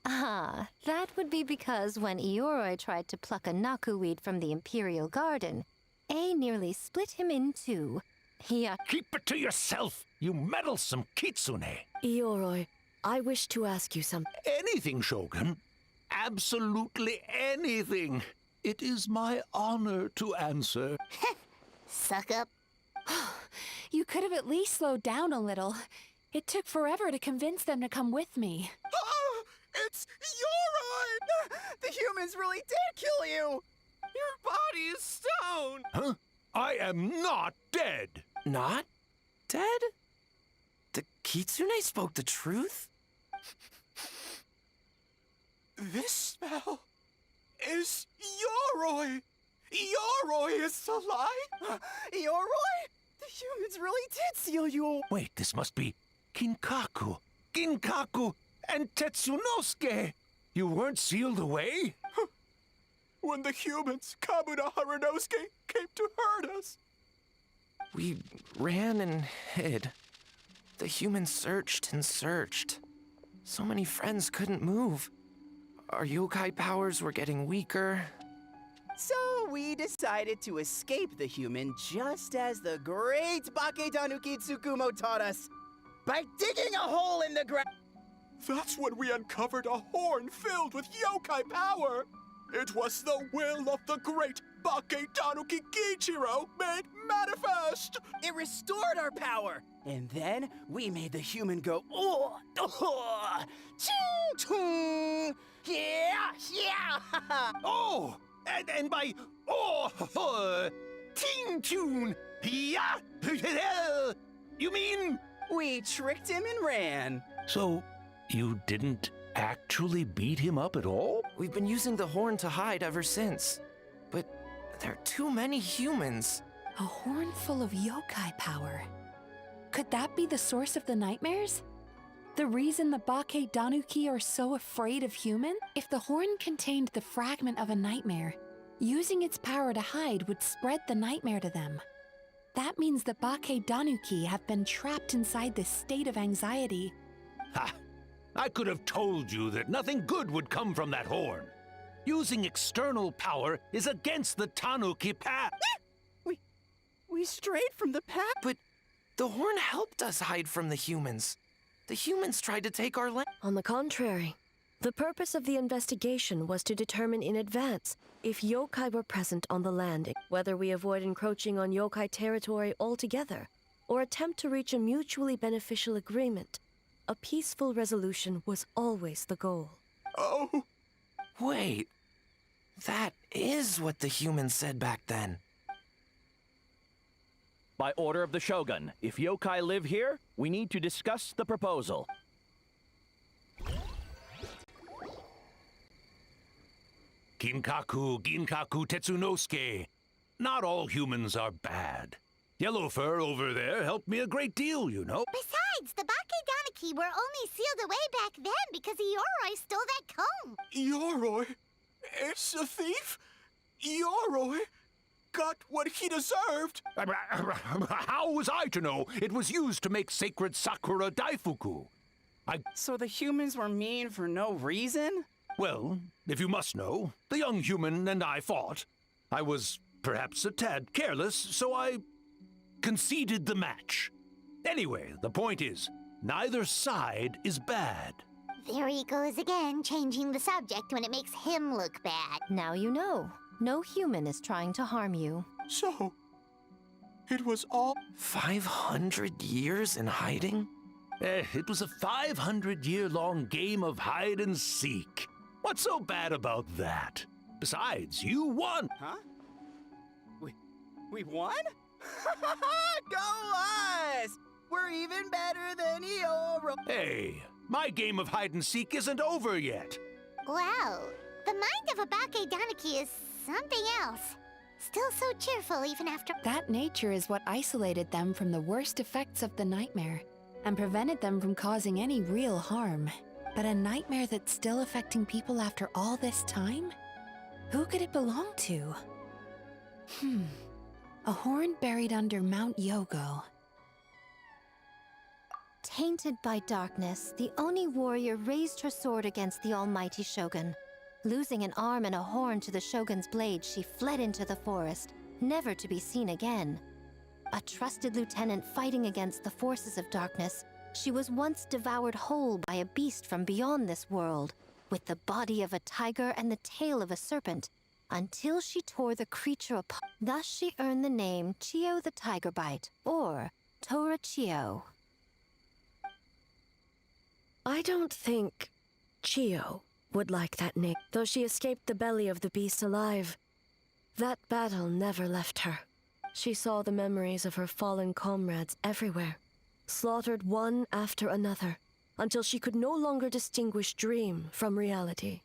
Ah, that would be because when Ioroi tried to pluck a Nakuweed from the Imperial Garden, A nearly split him in two. Keep it to yourself, you meddlesome kitsune. Ioroi, I wish to ask you something. Anything, Shogun. Absolutely anything. It is my honor to answer. Suck up. You could have at least slowed down a little. It took forever to convince them to come with me. Oh, it's Ioroi! The humans really did kill you! Your body is stone! Huh? I am not dead. Not Dead? The Kitsune spoke the truth? This smell is Yoroi! Yoroi is alive! Yoroi? The humans really did seal you away. Wait, this must be Kinkaku. Kinkaku and Tetsunosuke! You weren't sealed away? When the humans, Kabuna Harunosuke, came to hurt us. We ran and hid. The humans searched and searched. So many friends couldn't move. Our yokai powers were getting weaker. So we decided to escape the human just as the great Baketanuki Tsukumo taught us. By digging a hole in the ground. That's when we uncovered a horn filled with yokai power. It was the will of the great Baketanuki Kichiro made manifest. It restored our power. And then we made the human go, oh, ching, chung, yeah, yeah. Oh, and by, ting tune, yeah, you mean? We tricked him and ran. So, you didn't actually beat him up at all? We've been using the horn to hide ever since. But there are too many humans. A horn full of yokai power. Could that be the source of the nightmares? The reason the Baketanuki are so afraid of humans? If the horn contained the fragment of a nightmare, using its power to hide would spread the nightmare to them. That means the Baketanuki have been trapped inside this state of anxiety. Ha! I could have told you that nothing good would come from that horn. Using external power is against the Tanuki path. We strayed from the path. But the horn helped us hide from the humans. The humans tried to take our land. On the contrary, the purpose of the investigation was to determine in advance if yokai were present on the landing, whether we avoid encroaching on yokai territory altogether, or attempt to reach a mutually beneficial agreement. A peaceful resolution was always the goal. Oh! Wait, that is what the humans said back then. By order of the Shogun, if yokai live here, we need to discuss the proposal. Ginkaku Tetsunosuke. Not all humans are bad. Yellowfur over there helped me a great deal, you know. Besides, the Baketanuki were only sealed away back then because Yoroi stole that comb. Yoroi? It's a thief? Yoroi got what he deserved. How was I to know it was used to make sacred Sakura Daifuku? So the humans were mean for no reason? Well, if you must know, the young human and I fought. I was perhaps a tad careless, so I conceded the match. Anyway, the point is, neither side is bad. There he goes again, changing the subject when it makes him look bad. Now you know. No human is trying to harm you. So, it was all 500 years in hiding? It was a 500-year-long game of hide and seek. What's so bad about that? Besides, you won. Huh? We won? Go us! We're even better than Eoro. Hey, my game of hide and seek isn't over yet. Wow, the mind of a Baketanuki is something else. Still so cheerful even after— That nature is what isolated them from the worst effects of the nightmare and prevented them from causing any real harm. But a nightmare that's still affecting people after all this time? Who could it belong to? A horn buried under Mount Yogo. Tainted by darkness, the Oni warrior raised her sword against the almighty Shogun. Losing an arm and a horn to the Shogun's blade, she fled into the forest, never to be seen again. A trusted lieutenant fighting against the forces of darkness, she was once devoured whole by a beast from beyond this world, with the body of a tiger and the tail of a serpent, until she tore the creature apart. Thus she earned the name Chio the Tiger Bite, or Tora Chio. I don't think Chio would like that name, though she escaped the belly of the beast alive. That battle never left her. She saw the memories of her fallen comrades everywhere, slaughtered one after another, until she could no longer distinguish dream from reality.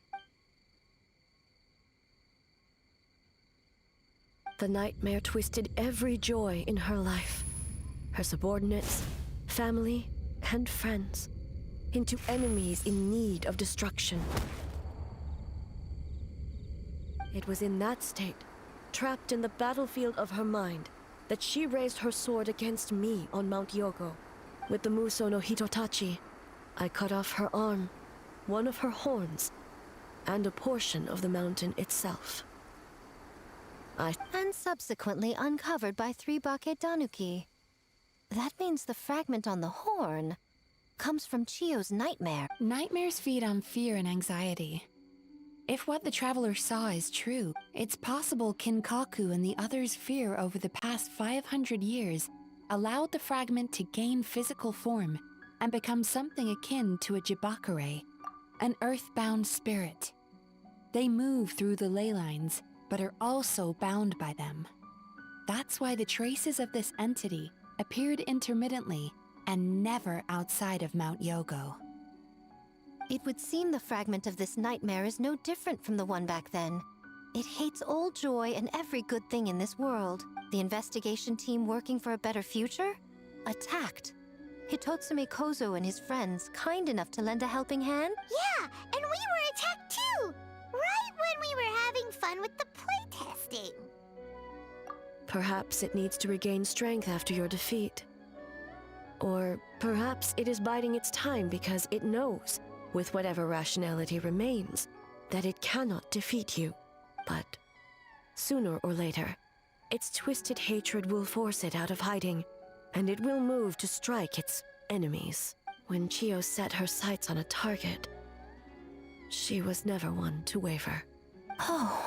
The nightmare twisted every joy in her life, her subordinates, family, and friends, into enemies in need of destruction. It was in that state, trapped in the battlefield of her mind, that she raised her sword against me on Mount Yogo. With the Muso no Hitotachi, I cut off her arm, one of her horns, and a portion of the mountain itself. And subsequently uncovered by 3 Bakedanuki. That means the fragment on the horn comes from Chiyo's nightmare. Nightmares feed on fear and anxiety. If what the traveler saw is true, it's possible Kinkaku and the others' fear over the past 500 years allowed the fragment to gain physical form and become something akin to a jibakure, an earthbound spirit. They move through the ley lines, but are also bound by them. That's why the traces of this entity appeared intermittently and never outside of Mount Yogo. It would seem the fragment of this nightmare is no different from the one back then. It hates all joy and every good thing in this world. The investigation team working for a better future? Attacked. Hitotsume Kozo and his friends kind enough to lend a helping hand? Yeah, and we were attacked too! Right when we were having fun with the playtesting. Perhaps it needs to regain strength after your defeat. Or perhaps it is biding its time because it knows, with whatever rationality remains, that it cannot defeat you. But sooner or later, its twisted hatred will force it out of hiding, and it will move to strike its enemies. When Chiyo set her sights on a target, she was never one to waver. Oh.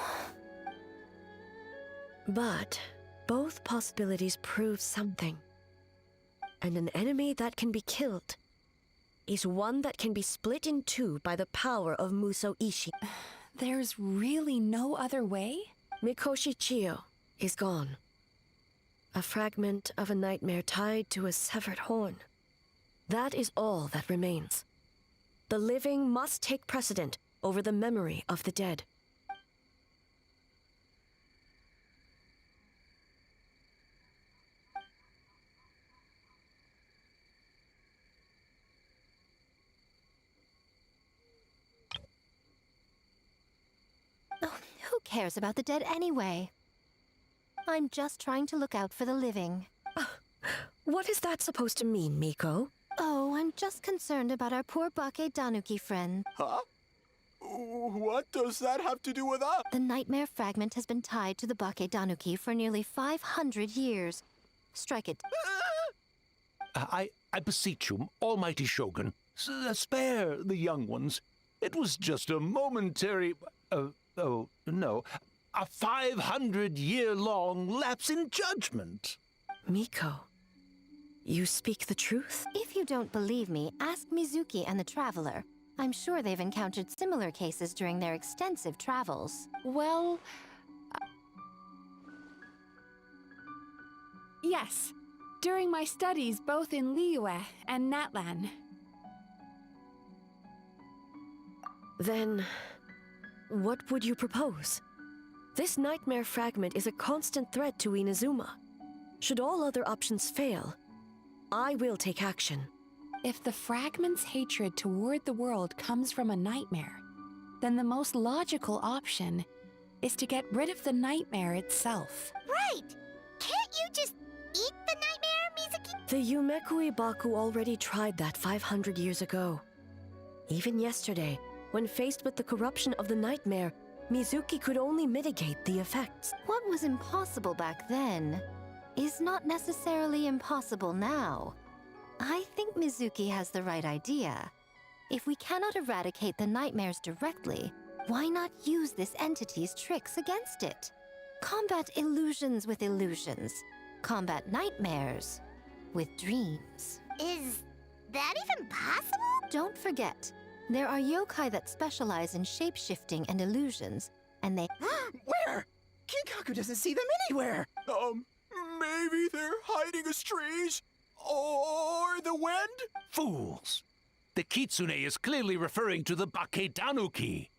But both possibilities prove something. And an enemy that can be killed is one that can be split in two by the power of Muso Ishi. There's really no other way? Mikoshi Chiyo is gone. A fragment of a nightmare tied to a severed horn. That is all that remains. The living must take precedent over the memory of the dead. Oh, who cares about the dead anyway? I'm just trying to look out for the living. What is that supposed to mean, Miko? Oh, I'm just concerned about our poor Bakedanuki friend. Huh? What does that have to do with us? The nightmare fragment has been tied to the Bakedanuki for nearly 500 years. Strike it. I beseech you, almighty Shogun, spare the young ones. It was just a momentary... oh, no. A 500-year-long lapse in judgment. Miko, you speak the truth? If you don't believe me, ask Mizuki and the Traveler. I'm sure they've encountered similar cases during their extensive travels. Well... yes. During my studies both in Liyue and Natlan. Then, what would you propose? This nightmare fragment is a constant threat to Inazuma. Should all other options fail, I will take action. If the fragment's hatred toward the world comes from a nightmare, then the most logical option is to get rid of the nightmare itself. Right! Can't you just eat the nightmare, Mizuki? The Yumekui Baku already tried that 500 years ago. Even yesterday, when faced with the corruption of the nightmare, Mizuki could only mitigate the effects. What was impossible back then is not necessarily impossible now. I think Mizuki has the right idea. If we cannot eradicate the nightmares directly, why not use this entity's tricks against it? Combat illusions with illusions. Combat nightmares with dreams. Is that even possible? Don't forget, there are yokai that specialize in shape-shifting and illusions, and they... Where? Kinkaku doesn't see them anywhere! Maybe they're hiding as trees? Or the wind? Fools! The kitsune is clearly referring to the Baketanuki.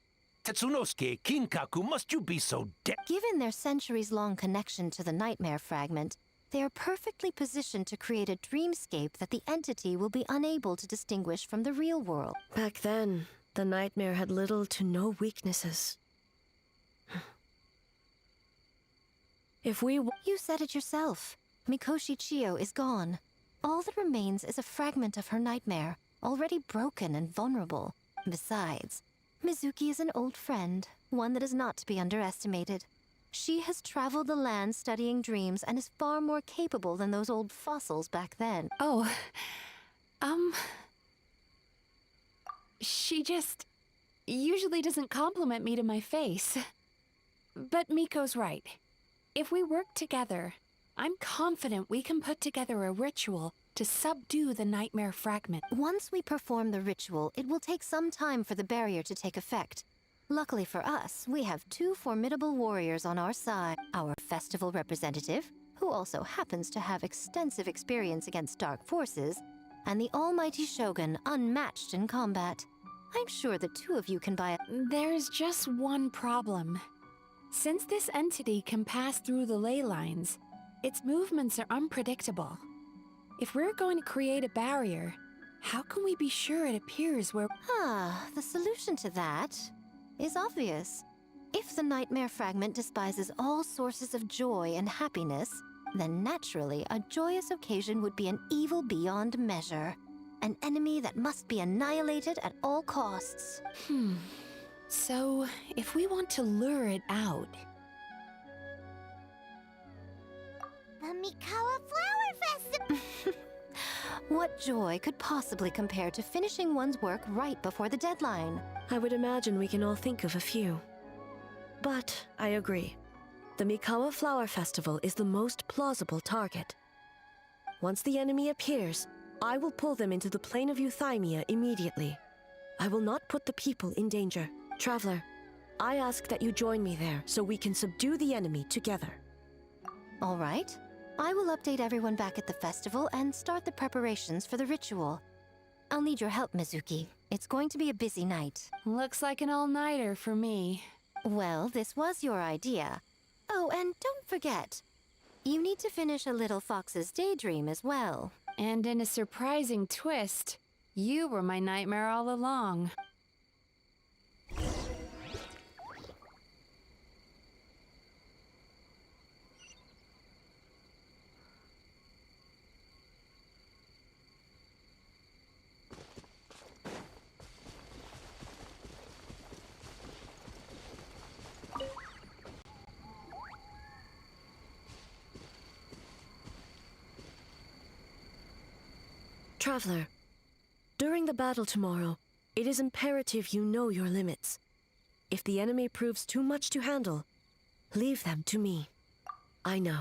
Tetsunosuke, Kinkaku, must you be so deaf? Given their centuries-long connection to the nightmare fragment, they are perfectly positioned to create a dreamscape that the entity will be unable to distinguish from the real world. Back then, the nightmare had little to no weaknesses. You said it yourself. Mikoshi Chiyo is gone. All that remains is a fragment of her nightmare, already broken and vulnerable. Besides, Mizuki is an old friend, one that is not to be underestimated. She has traveled the land studying dreams and is far more capable than those old fossils back then. Oh, she just usually doesn't compliment me to my face. But Miko's right. If we work together, I'm confident we can put together a ritual to subdue the nightmare fragment. Once we perform the ritual, it will take some time for the barrier to take effect. Luckily for us, we have two formidable warriors on our side. Our festival representative, who also happens to have extensive experience against dark forces, and the almighty Shogun, unmatched in combat. I'm sure the two of you can buy a— There's just one problem. Since this entity can pass through the ley lines, its movements are unpredictable. If we're going to create a barrier, how can we be sure it appears where— The solution to that is obvious. If the nightmare fragment despises all sources of joy and happiness, then naturally a joyous occasion would be an evil beyond measure. An enemy that must be annihilated at all costs. So, if we want to lure it out— The Mikawa Flower Festival! What joy could possibly compare to finishing one's work right before the deadline? I would imagine we can all think of a few. But I agree. The Mikawa Flower Festival is the most plausible target. Once the enemy appears, I will pull them into the plane of Euthymia immediately. I will not put the people in danger. Traveler, I ask that you join me there so we can subdue the enemy together. All right. I will update everyone back at the festival and start the preparations for the ritual. I'll need your help, Mizuki. It's going to be a busy night. Looks like an all-nighter for me. Well, this was your idea. Oh, and don't forget, you need to finish a little fox's daydream as well. And in a surprising twist, you were my nightmare all along. Traveler, during the battle tomorrow, it is imperative you know your limits. If the enemy proves too much to handle, leave them to me. I know.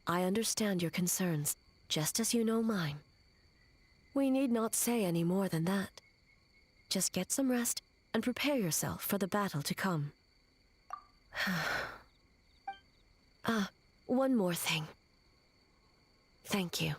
I understand your concerns, just as you know mine. We need not say any more than that. Just get some rest and prepare yourself for the battle to come. One more thing. Thank you.